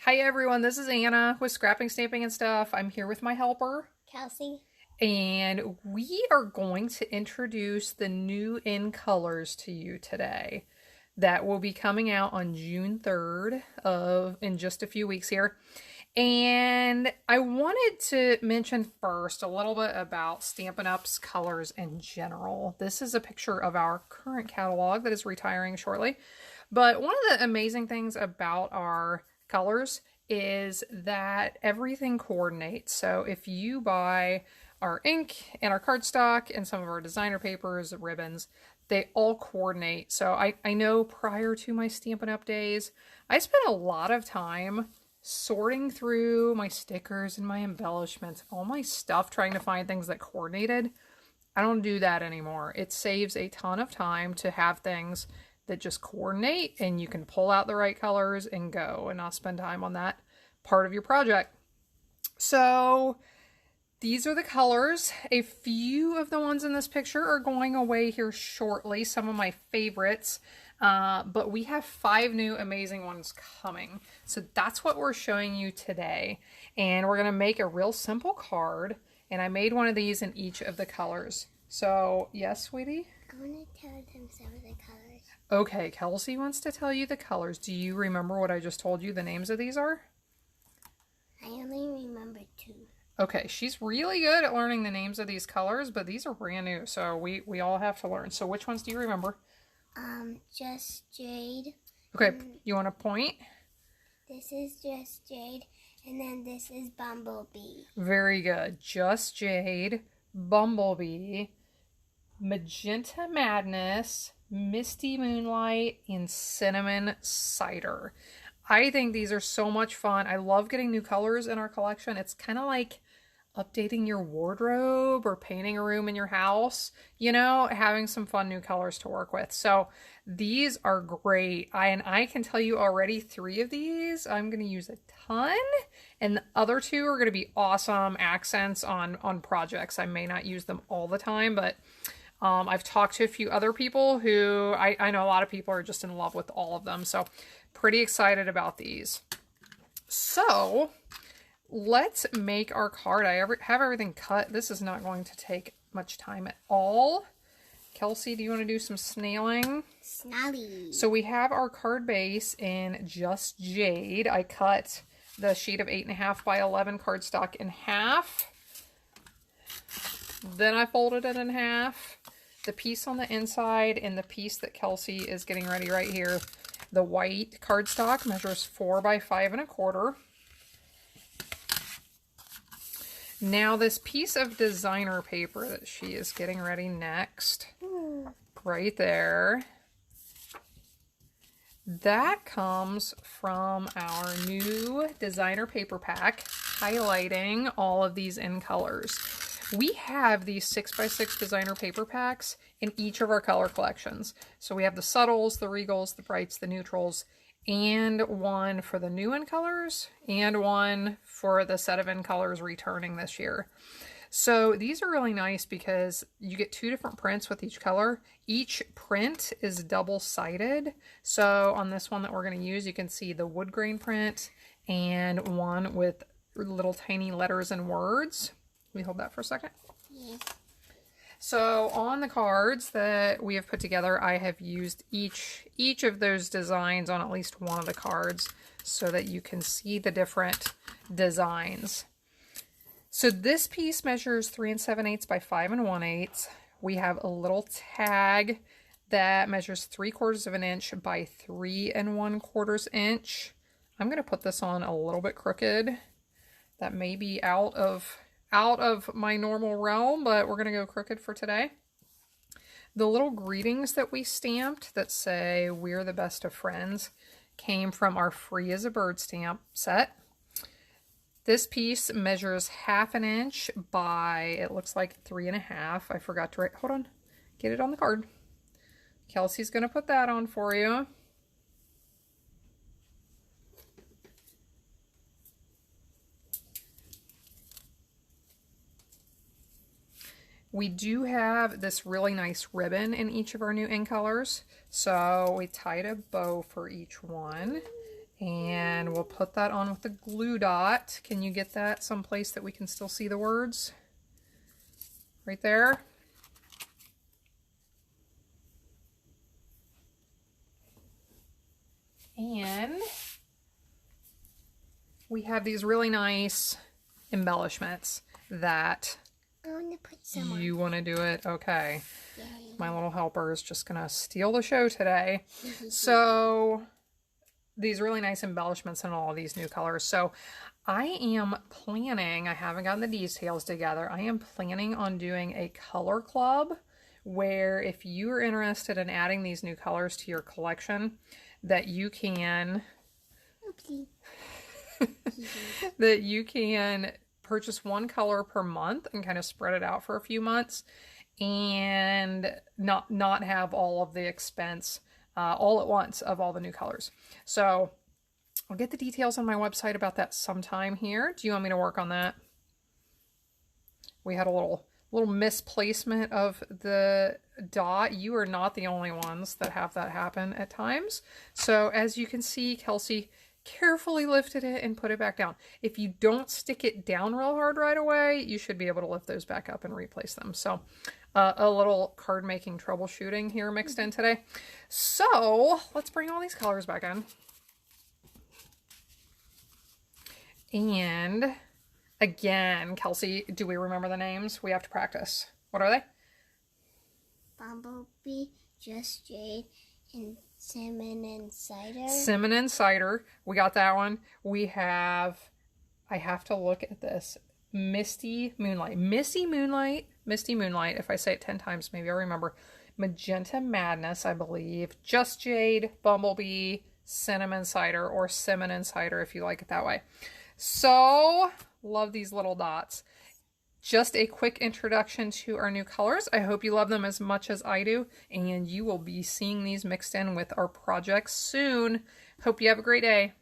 Hi everyone, this is Anna with Scrapping, Stamping, and Stuff. I'm here with my helper, Kelsey. and we are going to introduce the new in colors to you today that will be coming out on June 3rd in just a few weeks here. And I wanted to mention first a little bit about Stampin' Up's colors in general. This is a picture of our current catalog that is retiring shortly. But one of the amazing things about our colors is that everything coordinates. So if you buy our ink and our cardstock and some of our designer papers, ribbons, they all coordinate. So I know prior to my Stampin' Up days, I spent a lot of time sorting through my stickers and my embellishments, all my stuff, trying to find things that coordinated. I don't do that anymore. It saves a ton of time to have things that just coordinate and you can pull out the right colors and go and not spend time on that part of your project. So these are the colors. A few of the ones in this picture are going away here shortly, some of my favorites, but we have 5 new amazing ones coming. So that's what we're showing you today. And we're gonna make a real simple card, and I made one of these in each of the colors. So, yes, sweetie? I want to tell them some of the colors. Okay, Kelsey wants to tell you the colors. Do you remember what I just told you the names of these are? I only remember 2. Okay, she's really good at learning the names of these colors, but these are brand new, so we all have to learn. So which ones do you remember? Just Jade. Okay, you want to point? This is Just Jade, and then this is Bumblebee. Very good. Just Jade, Bumblebee, Magenta Madness, Misty Moonlight, and Cinnamon Cider. I think these are so much fun. I love getting new colors in our collection. It's kind of like updating your wardrobe or painting a room in your house, you know, having some fun new colors to work with. So these are great. I can tell you already 3 of these I'm going to use a ton, and the other 2 are going to be awesome accents on projects. I may not use them all the time, but I've talked to a few other people who I know a lot of people are just in love with all of them. So pretty excited about these. So let's make our card. I have everything cut. This is not going to take much time at all. Kelsey, do you want to do some snailing? Snally. So we have our card base in Just Jade. I cut the sheet of 8.5 by 11 cardstock in half. Then I folded it in half. The piece on the inside and the piece that Kelsey is getting ready right here, the white cardstock, measures 4 by 5 1/4. Now this piece of designer paper that she is getting ready next, right there, that comes from our new designer paper pack, highlighting all of these in colors. We have these 6x6 designer paper packs in each of our color collections. So we have the subtles, the regals, the brights, the neutrals, and one for the new in colors, and one for the set of in colors returning this year. So these are really nice because you get 2 different prints with each color. Each print is double-sided. So on this one that we're going to use, you can see the wood grain print and one with little tiny letters and words. Let me hold that for a second. Yeah. So on the cards that we have put together, I have used each of those designs on at least one of the cards so that you can see the different designs. So this piece measures 3 7/8 by 5 1/8. We have a little tag that measures 3/4 of an inch by 3 1/4 inch. I'm going to put this on a little bit crooked. That may be out of my normal realm, but we're going to go crooked for today. The little greetings that we stamped that say "We're the best of friends" came from our Free as a Bird stamp set. This piece measures 1/2 inch by, it looks like 3 1/2. I forgot to write, hold on, get it on the card. Kelsey's going to put that on for you. We do have this really nice ribbon in each of our new in colors. So we tied a bow for each one. And will put that on with the glue dot. Can you get that someplace that we can still see the words? Right there. And we have these really nice embellishments that I want to put some on. you want to do it. Okay. Yay. My little helper is just going to steal the show today. So these really nice embellishments in all of these new colors. So I am planning, I haven't gotten the details together, I am planning on doing a color club where if you are interested in adding these new colors to your collection, that you can that you can purchase one color per month and kind of spread it out for a few months and not have all of the expense all at once of all the new colors. So I'll get the details on my website about that sometime here. Do you want me to work on that? We had a little misplacement of the dot. You are not the only ones that have that happen at times. So as you can see, Kelsey carefully lifted it and put it back down. If you don't stick it down real hard right away, you should be able to lift those back up and replace them. So a little card making troubleshooting here mixed in today. So let's bring all these colors back in. And again, Kelsey, do we remember the names? We have to practice. What are they? Bumblebee, Just Jade, and Cinnamon Cider. Cinnamon Cider. We got that one. We have, I have to look at this. Misty Moonlight. Misty Moonlight. Misty Moonlight. If I say it 10 times, maybe I'll remember. Magenta Madness, I believe. Just Jade, Bumblebee, Cinnamon Cider, or Cinnamon Cider if you like it that way. So, love these little dots. Just a quick introduction to our new colors. I hope you love them as much as I do, and you will be seeing these mixed in with our projects soon. Hope you have a great day.